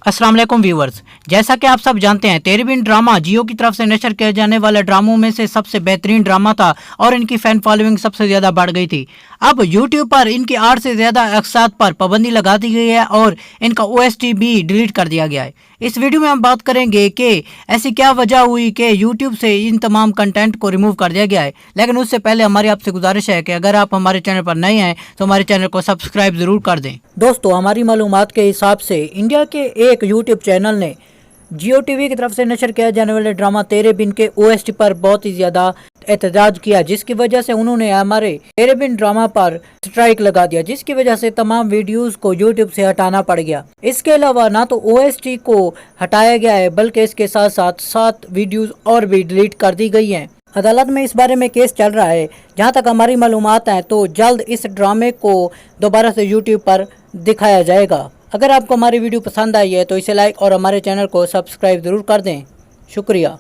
अस्सलाम वालेकुम व्यूवर्स, जैसा कि आप सब जानते हैं तेरे बिन ड्रामा जियो की तरफ से नशर किए जाने वाले ड्रामों में से सबसे बेहतरीन ड्रामा था और इनकी फैन फॉलोइंग सबसे ज़्यादा बढ़ गई थी। अब यूट्यूब पर इनकी 8 से ज़्यादा अक्सात पर पाबंदी लगा दी गई है और इनका ओएसटी भी डिलीट कर दिया गया है। इस वीडियो में हम बात करेंगे कि ऐसी क्या वजह हुई कि यूट्यूब से इन तमाम कंटेंट को रिमूव कर दिया गया है। लेकिन उससे पहले हमारी आपसे गुजारिश है कि अगर आप हमारे चैनल पर नए हैं तो हमारे चैनल को सब्सक्राइब ज़रूर कर दें। दोस्तों, हमारी मालूमात के हिसाब से इंडिया के एक यूट्यूब चैनल ने जियो टीवी की तरफ से नशर किया जाने वाले ड्रामा तेरे बिन के ओएसटी पर बहुत ही ज़्यादा एहतजाज किया, जिसकी वजह से उन्होंने हमारे तेरे बिन ड्रामा पर स्ट्राइक लगा दिया, जिसकी वजह से तमाम वीडियोस को यूट्यूब से हटाना पड़ गया। इसके अलावा ना तो ओएसटी को हटाया गया है बल्कि इसके साथ साथ 7 वीडियोस और भी डिलीट कर दी गई हैं। अदालत में इस बारे में केस चल रहा है। जहां तक हमारी मालूमात है तो जल्द इस ड्रामे को दोबारा से यूट्यूब पर दिखाया जाएगा। अगर आपको हमारी वीडियो पसंद आई है तो इसे लाइक और हमारे चैनल को सब्सक्राइब ज़रूर कर दें। शुक्रिया।